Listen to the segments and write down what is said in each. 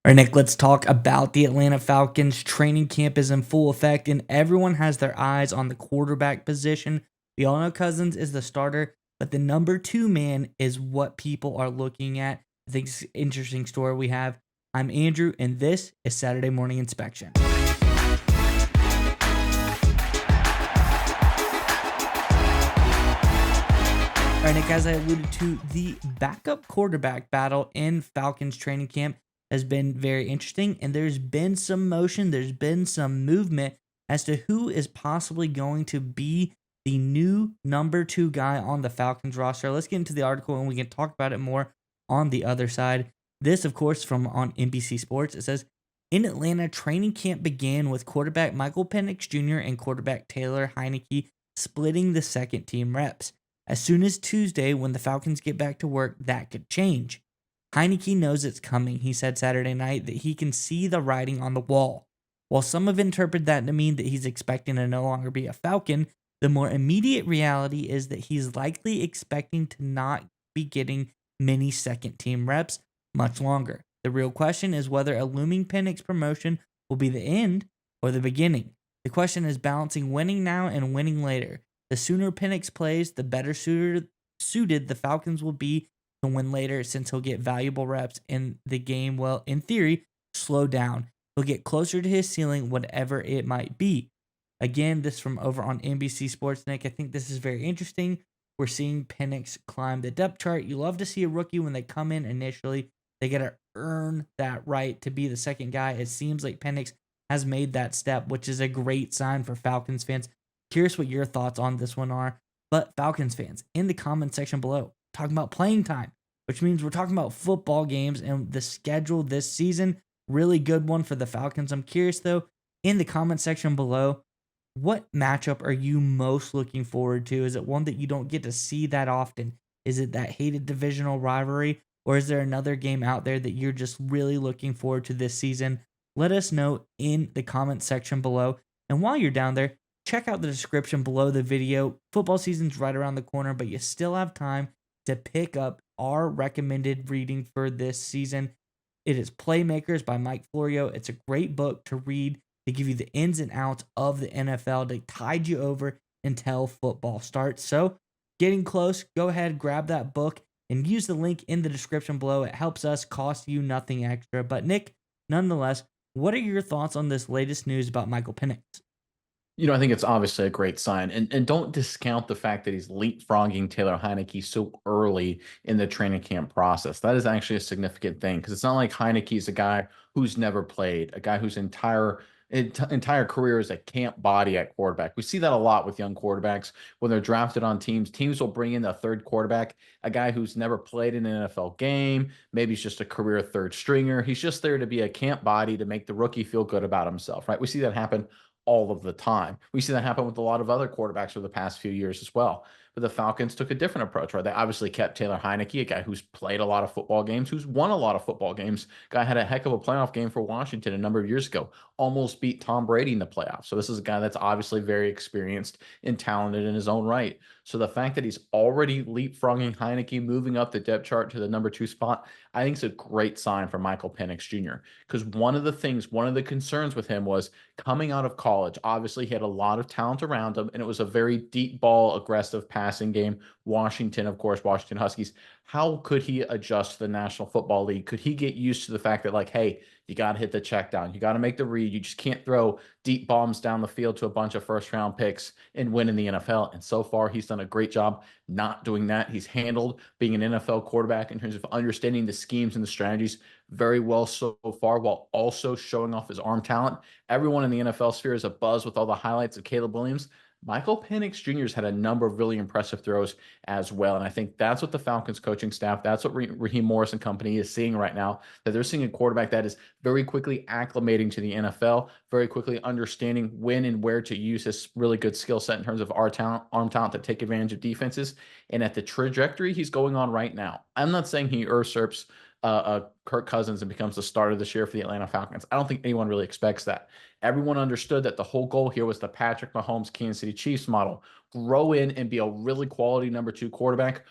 All right, Nick, let's talk about the Atlanta Falcons. Training camp is in full effect, and everyone has their eyes on the quarterback position. We all know Cousins is the starter, but the number two man is what people are looking at. I think it's an interesting story we have. I'm Andrew, and this is Saturday Morning Inspection. All right, Nick, as I alluded to, the backup quarterback battle in Falcons training camp has been very interesting, and there's been some motion, there's been some movement as to who is possibly going to be the new number two guy on the Falcons roster. Let's get into the article and we can talk about it more on the other side. This, of course, from on NBC Sports. It says, in Atlanta, training camp began with quarterback Michael Penix Jr. and quarterback Taylor Heinicke splitting the second team reps. As soon as Tuesday, when the Falcons get back to work, that could change. Heinicke knows it's coming. He said Saturday night that he can see the writing on the wall. While some have interpreted that to mean that he's expecting to no longer be a Falcon, the more immediate reality is that he's likely expecting to not be getting many second team reps much longer. The real question is whether a looming Penix promotion will be the end or the beginning. The question is balancing winning now and winning later. The sooner Penix plays, the better suited the Falcons will be to win later, since he'll get valuable reps in the game. Well, in theory, slow down. He'll get closer to his ceiling, whatever it might be. Again, this from over on NBC Sports, Nick. I think this is very interesting. We're seeing Penix climb the depth chart. You love to see a rookie when they come in initially. They got to earn that right to be the second guy. It seems like Penix has made that step, which is a great sign for Falcons fans. Curious what your thoughts on this one are. But Falcons fans, in the comment section below, talking about playing time, which means we're talking about football games and the schedule this season. Really good one for the Falcons. I'm curious, though, in the comment section below, what matchup are you most looking forward to? Is it one that you don't get to see that often? Is it that hated divisional rivalry? Or is there another game out there that you're just really looking forward to this season? Let us know in the comment section below. And while you're down there, check out the description below the video. Football season's right around the corner, but you still have time to pick up our recommended reading for this season. It is Playmakers by Mike Florio. It's a great book to read to give you the ins and outs of the NFL, to tide you over until football starts. So, getting close, go ahead, grab that book, and use the link in the description below. It helps us, cost you nothing extra. But Nick, nonetheless, what are your thoughts on this latest news about Michael Penix? I think it's obviously a great sign. And don't discount the fact that he's leapfrogging Taylor Heinicke so early in the training camp process. That is actually a significant thing, because it's not like Heinicke's a guy who's never played, a guy whose entire career is a camp body at quarterback. We see that a lot with young quarterbacks when they're drafted on teams. Teams will bring in a third quarterback, a guy who's never played in an NFL game. Maybe he's just a career third stringer. He's just there to be a camp body to make the rookie feel good about himself, right? We see that happen all of the time. We see that happen with a lot of other quarterbacks over the past few years as well. But the Falcons took a different approach, right? They obviously kept Taylor Heinicke, a guy who's played a lot of football games, who's won a lot of football games. Guy had a heck of a playoff game for Washington a number of years ago, almost beat Tom Brady in the playoffs. So this is a guy that's obviously very experienced and talented in his own right. So the fact that he's already leapfrogging Heinicke, moving up the depth chart to the number 2 spot, I think it's a great sign for Michael Penix Jr. Because one of the concerns with him was coming out of college. Obviously, he had a lot of talent around him, and it was a very deep ball, aggressive passing game. Washington, of course, Washington Huskies. How could he adjust to the National Football League? Could he get used to the fact that, like, hey, you got to hit the check down. You got to make the read. You just can't throw deep bombs down the field to a bunch of first-round picks and win in the NFL. And so far, he's done a great job not doing that. He's handled being an NFL quarterback in terms of understanding the schemes and the strategies very well so far, while also showing off his arm talent. Everyone in the NFL sphere is abuzz with all the highlights of Caleb Williams. Michael Penix Jr. has had a number of really impressive throws as well. And I think that's what the Falcons coaching staff, that's what Raheem Morris and company is seeing right now, that they're seeing a quarterback that is very quickly acclimating to the NFL, very quickly understanding when and where to use his really good skill set in terms of arm talent to take advantage of defenses. And at the trajectory he's going on right now, I'm not saying he usurps Kirk Cousins and becomes the starter this year for the Atlanta Falcons. I don't think anyone really expects that. Everyone understood that the whole goal here was the Patrick Mahomes Kansas City Chiefs model. Grow in and be a really quality number 2 quarterback.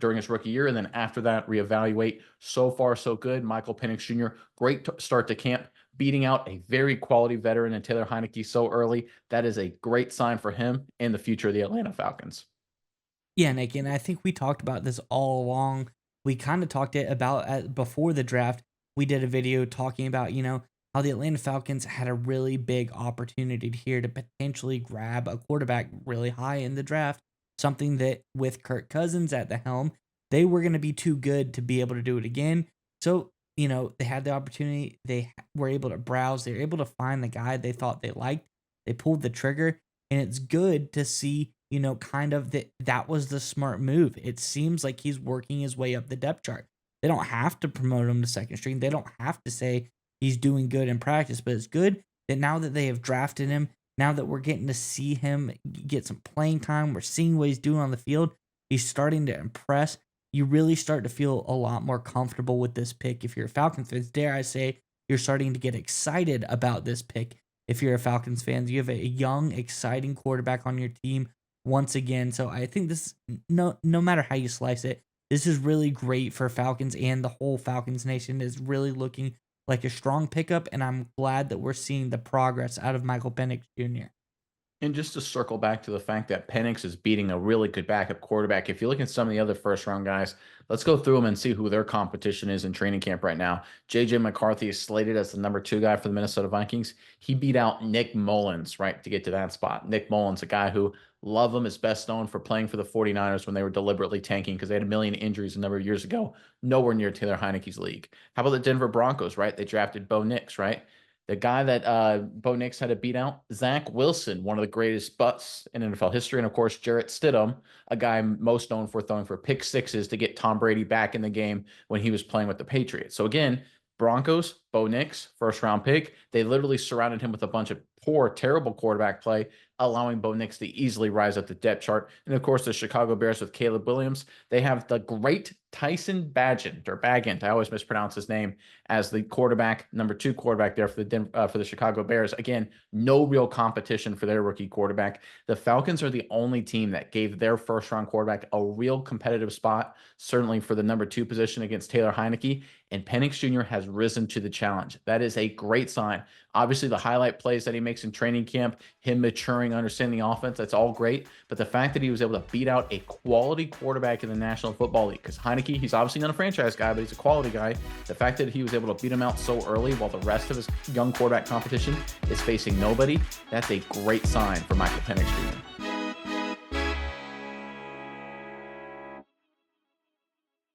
during his rookie year, and then after that, reevaluate. So far, so good. Michael Penix Jr., great start to camp, beating out a very quality veteran in Taylor Heinicke so early. That is a great sign for him and the future of the Atlanta Falcons. Yeah, Nick, and I think we talked about this all along. We kind of talked it about before the draft. We did a video talking about, how the Atlanta Falcons had a really big opportunity here to potentially grab a quarterback really high in the draft. Something that with Kirk Cousins at the helm, they were going to be too good to be able to do it again. So, they had the opportunity. They were able to browse. They were able to find the guy they thought they liked. They pulled the trigger, and it's good to see kind of that was the smart move. It seems like he's working his way up the depth chart. They don't have to promote him to second string. They don't have to say he's doing good in practice, but it's good that now that they have drafted him, now that we're getting to see him get some playing time, we're seeing what he's doing on the field. He's starting to impress. You really start to feel a lot more comfortable with this pick. If you're a Falcons fan, dare I say, you're starting to get excited about this pick. If you're a Falcons fan, you have a young, exciting quarterback on your team once again. So I think this, no matter how you slice it, this is really great for Falcons, and the whole Falcons nation is really looking like a strong pickup, and I'm glad that we're seeing the progress out of Michael Penix Jr. And just to circle back to the fact that Penix is beating a really good backup quarterback, if you look at some of the other first round guys, let's go through them and see who their competition is in training camp right now. JJ McCarthy is slated as the number 2 guy for the Minnesota Vikings. He beat out Nick Mullins, right, to get to that spot. Nick Mullins, a guy who, love him, is best known for playing for the 49ers when they were deliberately tanking because they had a million injuries a number of years ago. Nowhere near Taylor Heinicke's league. How about the Denver Broncos, right? They drafted Bo Nix, right? The guy that Bo Nix had to beat out, Zach Wilson, one of the greatest butts in NFL history. And of course, Jarrett Stidham, a guy most known for throwing for pick sixes to get Tom Brady back in the game when he was playing with the Patriots. So again, Broncos, Bo Nix, first round pick. They literally surrounded him with a bunch of poor, terrible quarterback play, allowing Bo Nix to easily rise up the depth chart. And of course, the Chicago Bears with Caleb Williams. They have the great Tyson Bagent. I always mispronounce his name, as the quarterback, number 2 quarterback there for the Chicago Bears. Again, no real competition for their rookie quarterback. The Falcons are the only team that gave their first round quarterback a real competitive spot, certainly for the number 2 position against Taylor Heinicke. And Penix Jr. has risen to the challenge. That is a great sign. Obviously, the highlight plays that he makes in training camp, him maturing, understanding the offense, that's all great. But the fact that he was able to beat out a quality quarterback in the National Football League, because Heinicke, he's obviously not a franchise guy, but he's a quality guy. The fact that he was able to beat him out so early while the rest of his young quarterback competition is facing nobody, that's a great sign for Michael Penix Jr.